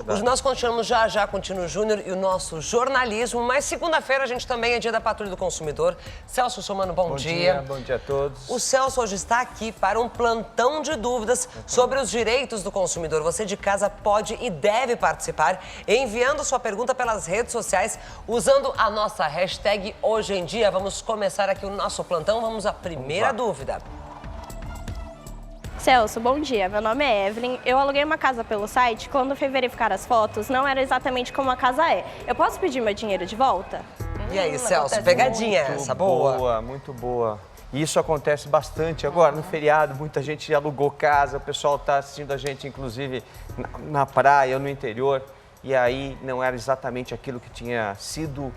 verdade. Nós continuamos já com o Tino Júnior e o nosso jornalismo, mas segunda-feira a gente também é dia da Patrulha do Consumidor. Celso Somano, bom dia. Bom dia a todos. O Celso hoje está aqui para um plantão de dúvidas sobre os direitos do consumidor. Você de casa pode e deve participar enviando sua pergunta pelas redes sociais usando a nossa hashtag Hoje em Dia. Vamos começar aqui o nosso plantão. Vamos à primeira dúvida. Celso, bom dia. Meu nome é Evelyn. Eu aluguei uma casa pelo site. Quando fui verificar as fotos, não era exatamente como a casa é. Eu posso pedir meu dinheiro de volta? E aí, Celso, pegadinha essa, boa? Muito boa. E isso acontece bastante agora, no feriado, muita gente alugou casa, o pessoal está assistindo a gente, inclusive, na praia ou no interior, e aí não era exatamente aquilo que tinha sido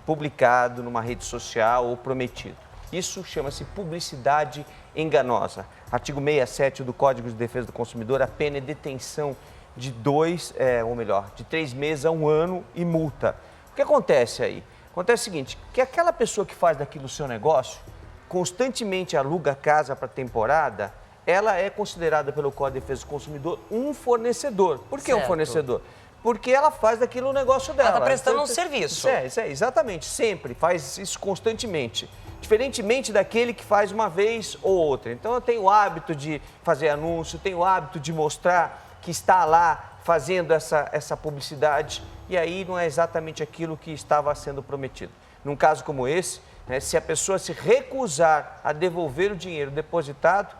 publicado numa rede social ou prometido. Isso chama-se publicidade enganosa. Artigo 67 do Código de Defesa do Consumidor, a pena é detenção de de 3 meses a 1 ano e multa. O que acontece aí? Acontece o seguinte, que aquela pessoa que faz daquilo o seu negócio, constantemente aluga casa para temporada, ela é considerada pelo Código de Defesa do Consumidor um fornecedor. Por que um fornecedor? Porque ela faz daquilo o negócio dela. Ela está prestando um serviço. Exatamente, sempre, faz isso constantemente. Diferentemente daquele que faz uma vez ou outra. Então eu tenho o hábito de fazer anúncio, tenho o hábito de mostrar que está lá fazendo essa publicidade e aí não é exatamente aquilo que estava sendo prometido. Num caso como esse, se a pessoa se recusar a devolver o dinheiro depositado,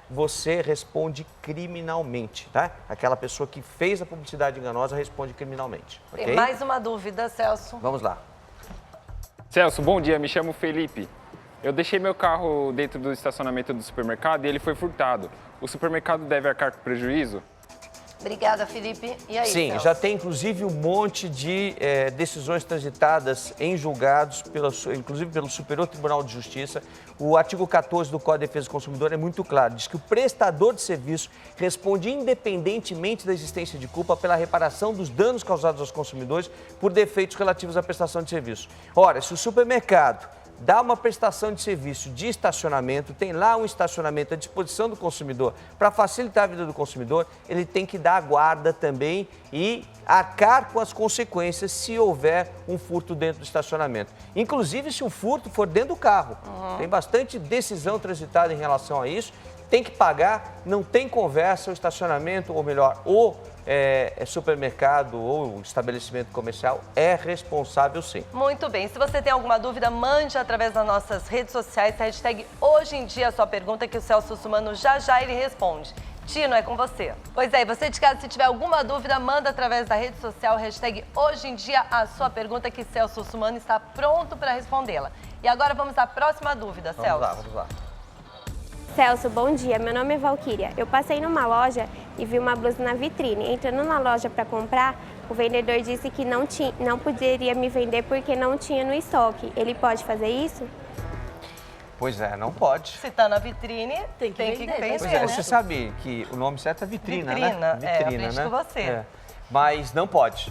você responde criminalmente, tá? Aquela pessoa que fez a publicidade enganosa responde criminalmente. Tem Okay? mais uma dúvida, Celso. Vamos lá. Celso, bom dia, me chamo Felipe. Eu deixei meu carro dentro do estacionamento do supermercado e ele foi furtado. O supermercado deve arcar com prejuízo? Obrigada, Felipe. E aí, Sim, Celso? já tem inclusive um monte de decisões transitadas em julgados, inclusive pelo Superior Tribunal de Justiça. O artigo 14 do Código de Defesa do Consumidor é muito claro, diz que o prestador de serviço responde independentemente da existência de culpa pela reparação dos danos causados aos consumidores por defeitos relativos à prestação de serviço. Ora, se o supermercado dá uma prestação de serviço de estacionamento, tem lá um estacionamento à disposição do consumidor para facilitar a vida do consumidor, ele tem que dar a guarda também e arcar com as consequências se houver um furto dentro do estacionamento. Inclusive se o furto for dentro do carro. Tem bastante decisão transitada em relação a isso. Tem que pagar, não tem conversa, o estacionamento, ou melhor, o supermercado ou estabelecimento comercial é responsável sim. Muito bem. Se você tem alguma dúvida, mande através das nossas redes sociais, hashtag Hoje em Dia a sua pergunta, que o Celso Somano já ele responde. Tino, é com você. Pois é, e você de casa, se tiver alguma dúvida, manda através da rede social, hashtag Hoje em Dia a sua pergunta, que Celso Somano está pronto para respondê-la. E agora vamos à próxima dúvida, Celso. Vamos lá. Celso, bom dia. Meu nome é Valquíria. Eu passei numa loja e vi uma blusa na vitrine. Entrando na loja para comprar, o vendedor disse que não poderia me vender porque não tinha no estoque. Ele pode fazer isso? Pois é, não pode. Se está na vitrine, tem que vender, Pois né? você sabe que o nome certo é vitrina, Vitrina, né? aprendi com você. Mas não pode.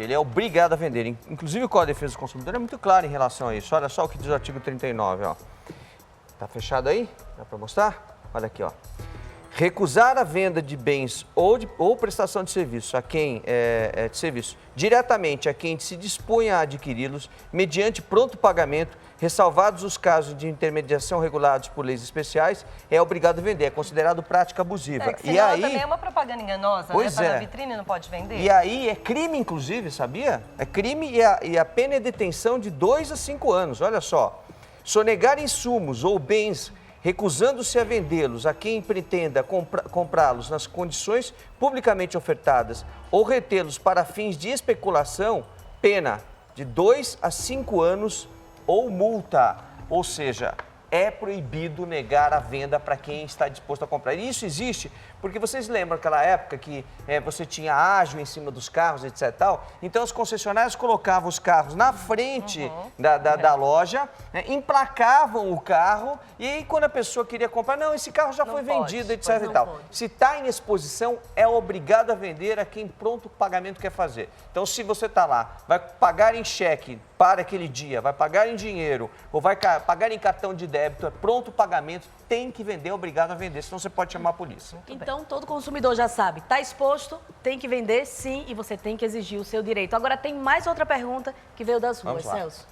Ele é obrigado a vender. Inclusive o Código de Defesa do Consumidor é muito claro em relação a isso. Olha só o que diz o artigo 39, ó. Tá fechado aí? Dá para mostrar? Olha aqui, ó. Recusar a venda de bens ou prestação de serviço a quem de serviço diretamente a quem se dispõe a adquiri-los mediante pronto pagamento, ressalvados os casos de intermediação regulados por leis especiais, é obrigado a vender. É considerado prática abusiva. E aí também é uma propaganda enganosa, pois né? Tá na vitrine não pode vender. E aí é crime, inclusive, sabia? É crime e a pena é detenção de 2 a 5 anos. Olha só. Sonegar insumos ou bens, recusando-se a vendê-los a quem pretenda comprá-los nas condições publicamente ofertadas ou retê-los para fins de especulação, pena de 2 a 5 anos ou multa. Ou seja, é proibido negar a venda para quem está disposto a comprar. E isso existe porque vocês lembram aquela época que você tinha ágio em cima dos carros, etc. e tal? Então, as concessionárias colocavam os carros na frente da loja, emplacavam o carro e aí, quando a pessoa queria comprar, não, esse carro já foi vendido, etc. e tal. Se está em exposição, é obrigado a vender a quem pronto pagamento quer fazer. Então, se você está lá, vai pagar em cheque para aquele dia, vai pagar em dinheiro ou vai pagar em cartão de débito, é pronto pagamento, tem que vender, é obrigado a vender, senão você pode chamar a polícia. Então, Então, todo consumidor já sabe, está exposto, tem que vender sim e você tem que exigir o seu direito. Agora, tem mais outra pergunta que veio das ruas, Vamos lá. Celso.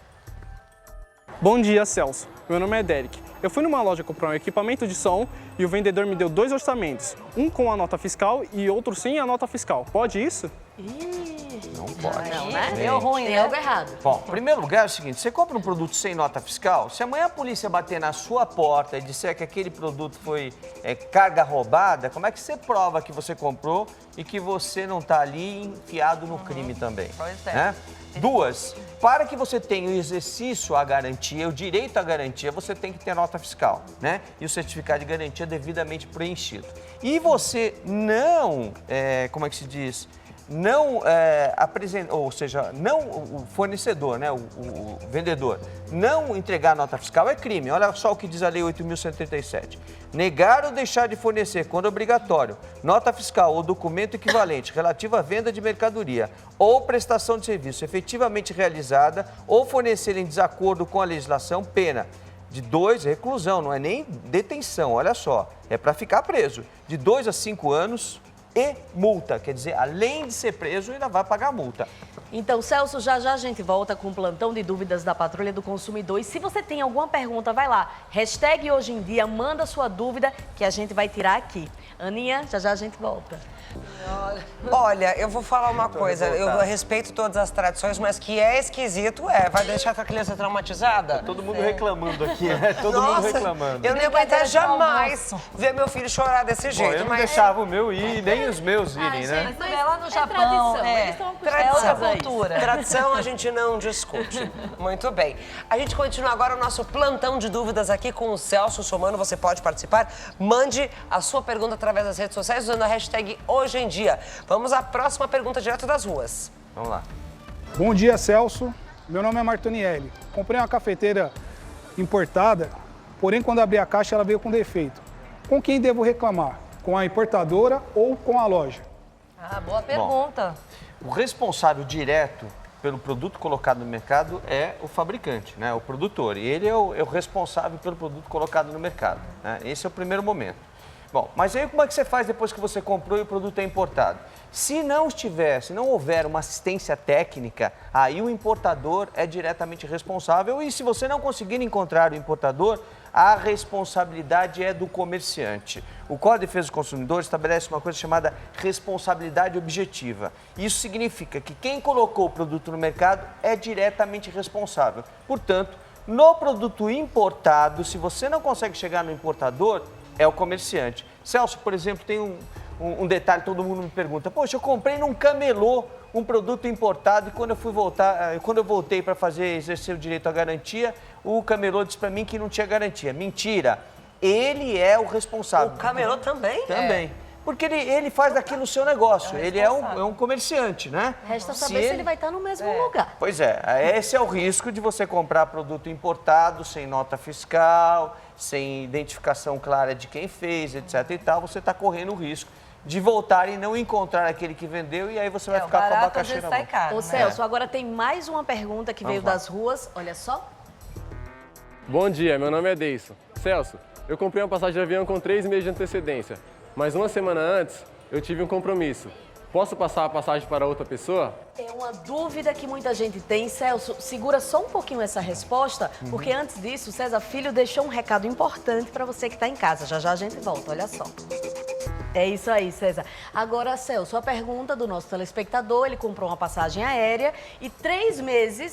Bom dia, Celso. Meu nome é Derek. Eu fui numa loja comprar um equipamento de som e o vendedor me deu 2 orçamentos. Um com a nota fiscal e outro sem a nota fiscal. Pode isso? Não pode. Não, né? Deu ruim, Tem né? algo errado. Bom, em primeiro lugar é o seguinte, você compra um produto sem nota fiscal, se amanhã a polícia bater na sua porta e disser que aquele produto foi carga roubada, como é que você prova que você comprou e que você não está ali enfiado no crime também? Pois é. Né? 2, para que você tenha o exercício à garantia, o direito à garantia, você tem que ter nota fiscal, né? E o certificado de garantia devidamente preenchido. E você não, como é que se diz? Não apresentar, ou seja, não o fornecedor, né, o vendedor, não entregar nota fiscal é crime. Olha só o que diz a Lei 8.137. Negar ou deixar de fornecer, quando obrigatório, nota fiscal ou documento equivalente relativo à venda de mercadoria ou prestação de serviço efetivamente realizada ou fornecer em desacordo com a legislação, pena de 2, reclusão, não é nem detenção, olha só, é para ficar preso, de 2 a 5 anos e multa, quer dizer, além de ser preso, ainda vai pagar multa. Então, Celso, já já a gente volta com o plantão de dúvidas da Patrulha do Consumidor. E se você tem alguma pergunta, vai lá. Hashtag hoje em dia, manda sua dúvida que a gente vai tirar aqui. Aninha, já já a gente volta. Olha, eu vou falar uma coisa. Eu respeito todas as tradições, mas que é esquisito, vai deixar a criança traumatizada? Todo mundo reclamando aqui, né? Todo mundo reclamando. Eu não ia aguentar jamais ver meu filho chorar desse Bom, jeito. eu não deixava o meu ir, nem os meus irem, né? Mas é lá no Japão, tradição, eles estão acostumados é outra a isso. cultura. Tradição a gente não discute. Muito bem. A gente continua agora o nosso plantão de dúvidas aqui com o Celso Somano. Você pode participar. Mande a sua pergunta através das redes sociais usando a hashtag Hoje em Dia. Vamos à próxima pergunta direto das ruas. Vamos lá. Bom dia, Celso. Meu nome é Martonielli. Comprei uma cafeteira importada, porém quando abri a caixa ela veio com defeito. Com quem devo reclamar? Com a importadora ou com a loja? Ah, boa pergunta. O responsável direto pelo produto colocado no mercado é o fabricante, né? O produtor. E ele é o responsável pelo produto colocado no mercado, né? Esse é o primeiro momento. Bom, mas aí como é que você faz depois que você comprou e o produto é importado? Se não houver uma assistência técnica, aí o importador é diretamente responsável e se você não conseguir encontrar o importador, a responsabilidade é do comerciante. O Código de Defesa do Consumidor estabelece uma coisa chamada responsabilidade objetiva. Isso significa que quem colocou o produto no mercado é diretamente responsável. Portanto, no produto importado, se você não consegue chegar no importador, é o comerciante. Celso, por exemplo, tem um detalhe, todo mundo me pergunta, poxa, eu comprei num camelô um produto importado e quando eu voltei para exercer o direito à garantia, o camelô disse para mim que não tinha garantia. Mentira, ele é o responsável. O camelô também? Também. Porque ele faz daquilo o seu negócio, ele é um comerciante, né? Resta saber se ele vai estar no mesmo lugar. Pois é, esse é o risco de você comprar produto importado, sem nota fiscal, sem identificação clara de quem fez, etc e tal, você está correndo o risco de voltar e não encontrar aquele que vendeu e aí você vai ficar com a abacaxi na mão. Caro, Ô, Celso, agora tem mais uma pergunta que veio lá. das ruas. Olha só. Bom dia, meu nome é Deison. Celso, eu comprei uma passagem de avião com 3 meses de antecedência, mas uma semana antes eu tive um compromisso. Posso passar a passagem para outra pessoa? É uma dúvida que muita gente tem. Celso, segura só um pouquinho essa resposta, porque antes disso, o César Filho deixou um recado importante para você que está em casa. Já já a gente volta, olha só. É isso aí, César. Agora, Celso, a pergunta do nosso telespectador, ele comprou uma passagem aérea e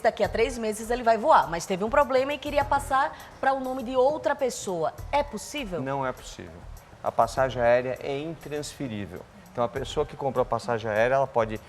daqui a 3 meses ele vai voar, mas teve um problema e queria passar para o nome de outra pessoa. É possível? Não é possível. A passagem aérea é intransferível. Então, a pessoa que comprou a passagem aérea, ela pode,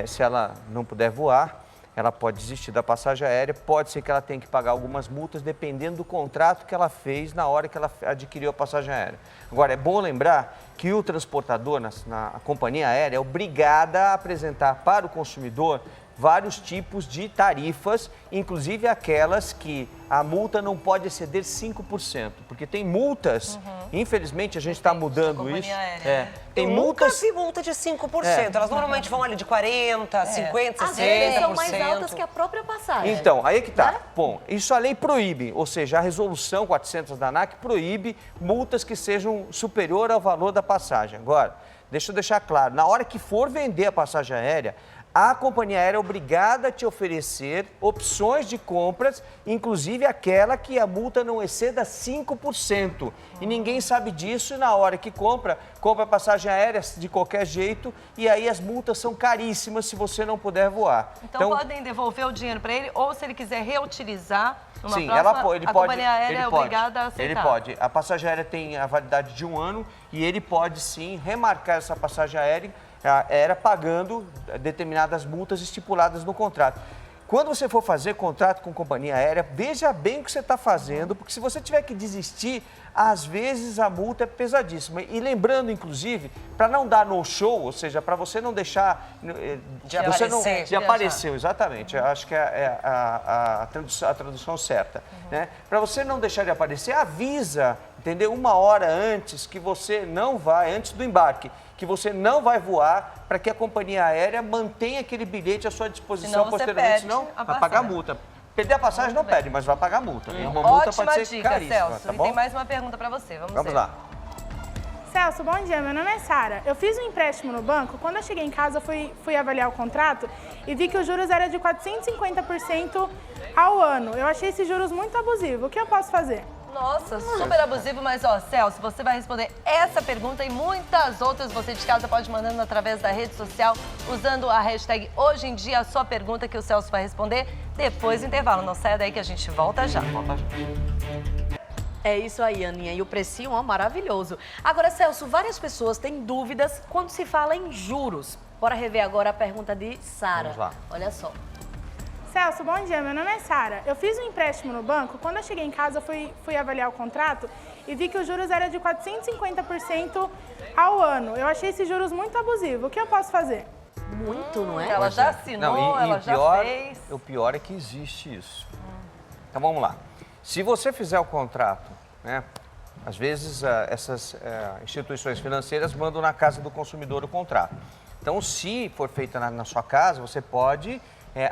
se ela não puder voar, ela pode desistir da passagem aérea, pode ser que ela tenha que pagar algumas multas, dependendo do contrato que ela fez na hora que ela adquiriu a passagem aérea. Agora, é bom lembrar que o transportador, a companhia aérea, é obrigada a apresentar para o consumidor vários tipos de tarifas, inclusive aquelas que a multa não pode exceder 5%, porque tem multas Infelizmente, a gente está mudando companhia isso. aérea, né? Tem Eu multas... nunca vi multa de 5%. Elas normalmente vão ali de 40%, 50%, 60%. Às vezes são mais altas que a própria passagem. Então, aí que tá. Bom, isso a lei proíbe, ou seja, a resolução 400 da ANAC proíbe multas que sejam superior ao valor da passagem. Agora, deixa eu deixar claro, na hora que for vender a passagem aérea, a companhia aérea é obrigada a te oferecer opções de compras, inclusive aquela que a multa não exceda 5%. E ninguém sabe disso e na hora que compra a passagem aérea de qualquer jeito e aí as multas são caríssimas se você não puder voar. Então podem devolver o dinheiro para ele ou se ele quiser reutilizar numa Sim, próxima, ele a pode, companhia aérea ele é pode, obrigada a aceitar. Ele pode. A passagem aérea tem a validade de 1 ano e ele pode sim remarcar essa passagem aérea pagando determinadas multas estipuladas no contrato. Quando você for fazer contrato com companhia aérea, veja bem o que você está fazendo, porque se você tiver que desistir, às vezes a multa é pesadíssima. E lembrando, inclusive, para não dar no show, ou seja, para você não deixar... De aparecer. De aparecer, exatamente. Eu acho que é a tradução certa. Né? Para você não deixar de aparecer, avisa, entendeu? 1 hora antes que você não vai, antes do embarque, que você não vai voar para que a companhia aérea mantenha aquele bilhete à sua disposição posteriormente, senão vai pagar multa. Perder a passagem não perde, mas vai pagar multa. E uma multa Ótima pode ser dica, caríssima, Celso. tá E bom? tem mais uma pergunta para você. Vamos lá. Celso, bom dia. Meu nome é Sara. Eu fiz um empréstimo no banco. Quando eu cheguei em casa, fui avaliar o contrato e vi que os juros eram de 450% ao ano. Eu achei esses juros muito abusivos. O que eu posso fazer? Nossa, super abusivo, mas ó, Celso, você vai responder essa pergunta e muitas outras. Você de casa pode mandando através da rede social, usando a hashtag Hoje em Dia, a sua pergunta que o Celso vai responder depois do intervalo. Não saia daí que a gente volta já. É isso aí, Aninha. E o precinho, ó, maravilhoso. Agora, Celso, várias pessoas têm dúvidas quando se fala em juros. Bora rever agora a pergunta de Sara. Vamos lá. Olha só. Celso, bom dia. Meu nome é Sara. Eu fiz um empréstimo no banco. Quando eu cheguei em casa, fui avaliar o contrato e vi que os juros eram de 450% ao ano. Eu achei esses juros muito abusivos. O que eu posso fazer? Muito, não é? Ela já assinou, ela já fez. O pior é que existe isso. Então vamos lá. Se você fizer o contrato, né? Às vezes essas instituições financeiras mandam na casa do consumidor o contrato. Então, se for feito na sua casa, você pode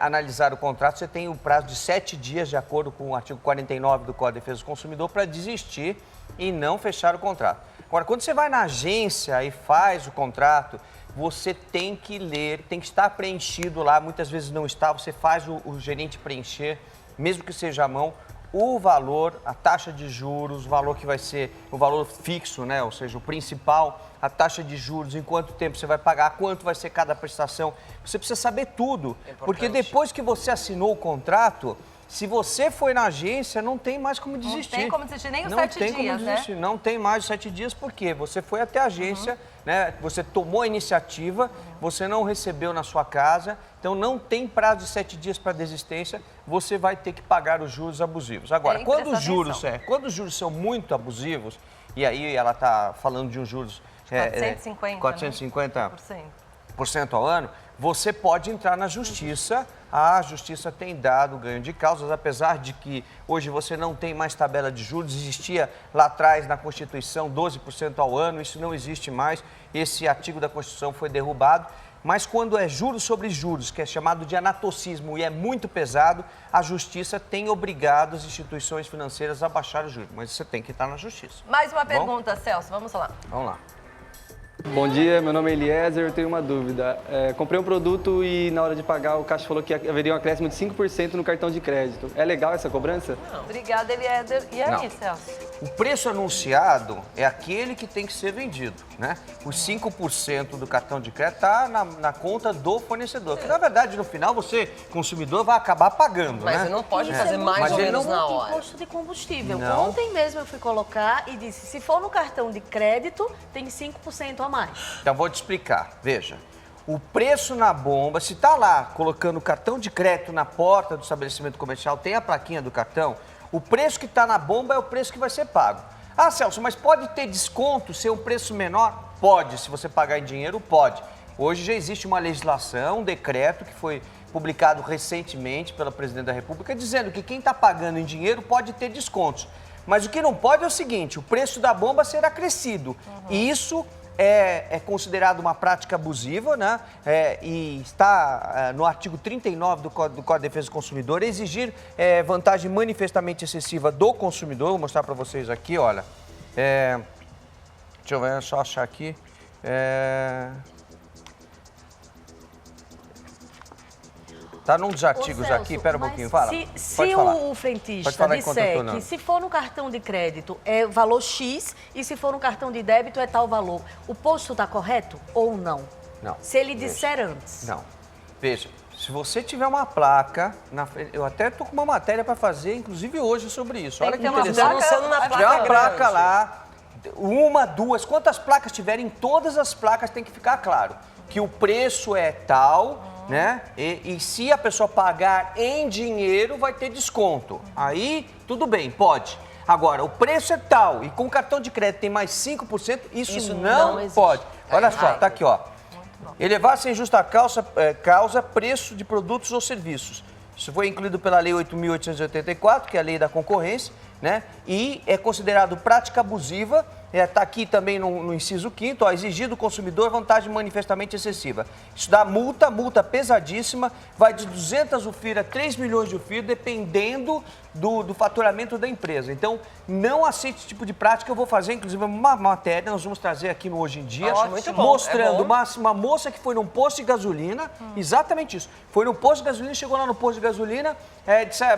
analisar o contrato. Você tem o prazo de 7 dias, de acordo com o artigo 49 do Código de Defesa do Consumidor, para desistir e não fechar o contrato. Agora, quando você vai na agência e faz o contrato, você tem que ler, tem que estar preenchido lá. Muitas vezes não está, você faz o gerente preencher, mesmo que seja à mão, o valor, a taxa de juros, o valor que vai ser o valor fixo, né? Ou seja, o principal, a taxa de juros, em quanto tempo você vai pagar, quanto vai ser cada prestação. Você precisa saber tudo, porque depois que você assinou o contrato, se você foi na agência, não tem mais como desistir. Não tem como desistir nem os não 7 tem dias, como desistir. né? Não tem mais os 7 dias, porque você foi até a agência, né? Você tomou a iniciativa, você não recebeu na sua casa, então não tem prazo de 7 dias para desistência, você vai ter que pagar os juros abusivos. Agora, quando os juros são muito abusivos, e aí ela está falando de uns juros 450% ao ano, você pode entrar na justiça. A justiça tem dado ganho de causas, apesar de que hoje você não tem mais tabela de juros. Existia lá atrás na Constituição 12% ao ano, isso não existe mais. Esse artigo da Constituição foi derrubado. Mas quando é juros sobre juros, que é chamado de anatocismo e é muito pesado, a justiça tem obrigado as instituições financeiras a baixar os juros. Mas você tem que estar na justiça. Mais uma pergunta, Celso, vamos lá. Vamos lá. Bom dia, meu nome é Eliezer, eu tenho uma dúvida. Comprei um produto e na hora de pagar o caixa falou que haveria um acréscimo de 5% no cartão de crédito. É legal essa cobrança? Não. Obrigada, Eliezer. E aí, Celso? O preço anunciado é aquele que tem que ser vendido, né? Os 5% do cartão de crédito está na conta do fornecedor. Que, na verdade, no final, você, consumidor, vai acabar pagando, Mas né? você não pode fazer mais ou menos na hora. Imposto de combustível. Não. Ontem mesmo eu fui colocar e disse, se for no cartão de crédito, tem 5% a mais. Então, vou te explicar. Veja, o preço na bomba, se está lá colocando o cartão de crédito na porta do estabelecimento comercial, tem a plaquinha do cartão, o preço que está na bomba é o preço que vai ser pago. Ah, Celso, mas pode ter desconto, ser um preço menor? Pode, se você pagar em dinheiro, pode. Hoje já existe uma legislação, um decreto que foi publicado recentemente pela Presidente da República, dizendo que quem está pagando em dinheiro pode ter descontos. Mas o que não pode é o seguinte, o preço da bomba ser acrescido. E isso é considerado uma prática abusiva, né? E está no artigo 39 do Código de Defesa do Consumidor, exigir vantagem manifestamente excessiva do consumidor. Vou mostrar para vocês aqui, olha. Deixa eu ver, só achar aqui. Tá num dos artigos Celso, aqui, espera um pouquinho, fala. Se o frentista disser que se for no cartão de crédito é valor X e se for no cartão de débito é tal valor, o posto está correto ou não? Não. Se ele disser antes. Não. Veja, se você tiver uma placa, eu até tô com uma matéria para fazer, inclusive hoje, sobre isso. Olha que interessante. Se tiver uma placa lá, uma, duas, quantas placas tiverem, todas as placas tem que ficar claro que o preço é tal, né? E se a pessoa pagar em dinheiro, vai ter desconto. Aí, tudo bem, pode. Agora, o preço é tal e com cartão de crédito tem mais 5%, isso não pode. Olha só, tá aqui, ó. Elevar sem justa causa preço de produtos ou serviços. Isso foi incluído pela Lei 8.884, que é a Lei da Concorrência, né? E é considerado prática abusiva. Está aqui também no inciso 5º, ó, exigir do consumidor vantagem manifestamente excessiva. Isso dá multa pesadíssima, vai de 200 UFIR a 3 milhões de UFIR, dependendo do faturamento da empresa. Então, não aceite esse tipo de prática. Eu vou fazer, inclusive, uma matéria, nós vamos trazer aqui no Hoje em Dia, mostrando uma moça que foi num posto de gasolina, exatamente isso. Foi num posto de gasolina, chegou lá no posto de gasolina,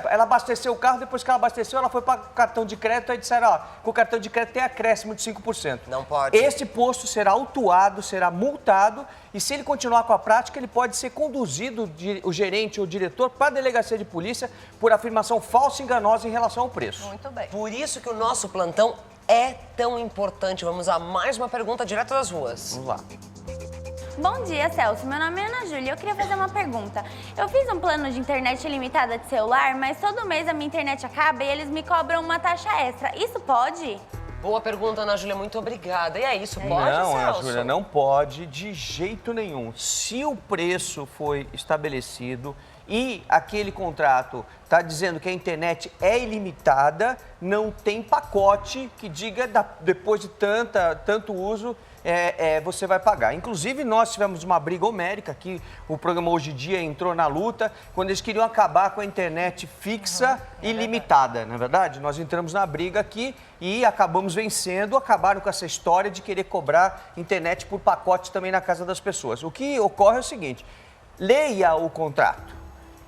ela abasteceu o carro, depois que ela abasteceu, ela foi para o cartão de crédito, aí disseram, ó, com o cartão de crédito tem acréscimo de 5%. Não pode. Este posto será autuado, será multado e se ele continuar com a prática, ele pode ser conduzido, o gerente ou o diretor, para a delegacia de polícia por afirmação falsa e enganosa em relação ao preço. Muito bem. Por isso que o nosso plantão é tão importante. Vamos a mais uma pergunta direto das ruas. Vamos lá. Bom dia, Celso. Meu nome é Ana Júlia. Eu queria fazer uma pergunta. Eu fiz um plano de internet ilimitada de celular, mas todo mês a minha internet acaba e eles me cobram uma taxa extra. Isso pode? Boa pergunta, Ana Júlia. Muito obrigada. E é isso, pode, Não, Ana Celso? Júlia, não pode de jeito nenhum. Se o preço foi estabelecido e aquele contrato está dizendo que a internet é ilimitada, não tem pacote que diga depois de tanto uso você vai pagar. Inclusive, nós tivemos uma briga homérica aqui, o programa Hoje em Dia entrou na luta, quando eles queriam acabar com a internet fixa e limitada, não é verdade? Nós entramos na briga aqui e acabamos vencendo, acabaram com essa história de querer cobrar internet por pacote também na casa das pessoas. O que ocorre é o seguinte, leia o contrato.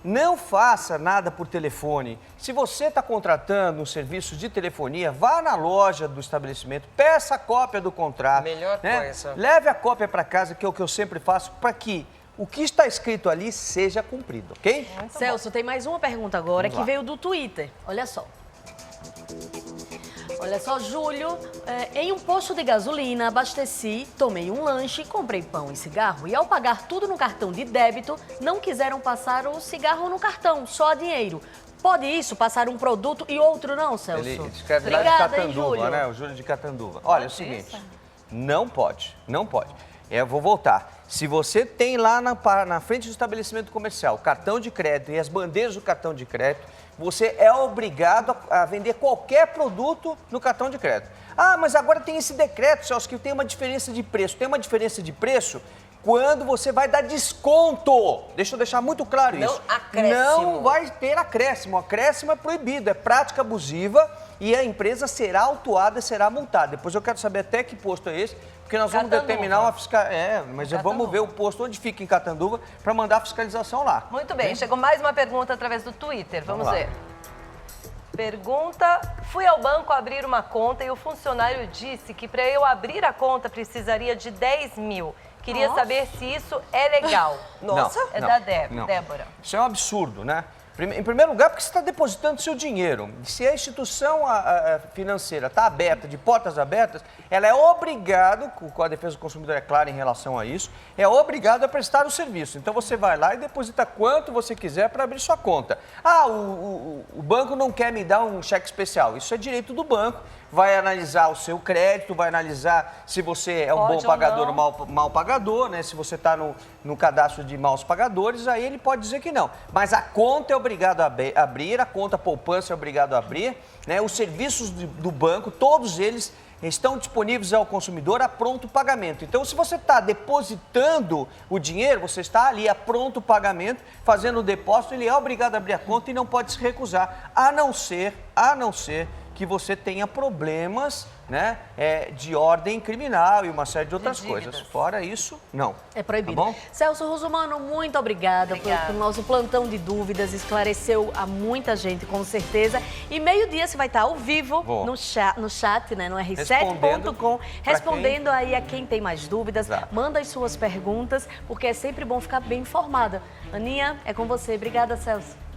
Não faça nada por telefone. Se você está contratando um serviço de telefonia, vá na loja do estabelecimento, peça a cópia do contrato. Melhor coisa. Leve a cópia para casa, que é o que eu sempre faço, para que o que está escrito ali seja cumprido, ok? Celso, tem mais uma pergunta agora que veio do Twitter. Olha só. Olha só, Júlio, em um posto de gasolina, abasteci, tomei um lanche, comprei pão e cigarro e ao pagar tudo no cartão de débito, não quiseram passar o cigarro no cartão, só dinheiro. Pode isso, passar um produto e outro não, Celso? Ele escreve lá de Catanduva, né? O Júlio de Catanduva. Olha, é o seguinte, não pode. Eu vou voltar. Se você tem lá na frente do estabelecimento comercial cartão de crédito e as bandeiras do cartão de crédito, você é obrigado a vender qualquer produto no cartão de crédito. Ah, mas agora tem esse decreto, Celso, que tem uma diferença de preço. Tem uma diferença de preço quando você vai dar desconto. Deixa eu deixar muito claro isso. Não acréscimo. Não vai ter acréscimo. Acréscimo é proibido, é prática abusiva e a empresa será autuada, será multada. Depois eu quero saber até que posto é esse, porque nós vamos determinar uma fiscalização. Mas vamos ver o posto onde fica em Catanduva para mandar a fiscalização lá. Muito bem, chegou mais uma pergunta através do Twitter. Vamos ver. Pergunta: fui ao banco abrir uma conta e o funcionário disse que para eu abrir a conta precisaria de 10 mil. Queria saber se isso é legal. Nossa, da Débora. Isso é um absurdo, né? Em primeiro lugar, porque você está depositando seu dinheiro. Se a instituição financeira está aberta, de portas abertas, ela é obrigada, com a defesa do consumidor é clara em relação a isso, é obrigada a prestar o serviço. Então você vai lá e deposita quanto você quiser para abrir sua conta. Ah, o banco não quer me dar um cheque especial. Isso é direito do banco. vai analisar o seu crédito, vai analisar se você é um Pode bom ou pagador não. ou mal pagador, né? Se você está no cadastro de maus pagadores, aí ele pode dizer que não. Mas a conta é obrigado a abrir, a conta poupança é obrigado a abrir, né? Os serviços do banco, todos eles estão disponíveis ao consumidor a pronto pagamento. Então, se você está depositando o dinheiro, você está ali a pronto pagamento, fazendo o depósito, ele é obrigado a abrir a conta e não pode se recusar, a não ser que você tenha problemas, né, de ordem criminal e uma série de outras coisas. Fora isso, não. É proibido. Tá bom? Celso Russomano, muito obrigada pelo nosso plantão de dúvidas. Esclareceu a muita gente, com certeza. E meio-dia você vai estar ao vivo no chat, né, no r7.com, respondendo aí a quem tem mais dúvidas. Exato. Manda as suas perguntas, porque é sempre bom ficar bem informada. Aninha, é com você. Obrigada, Celso.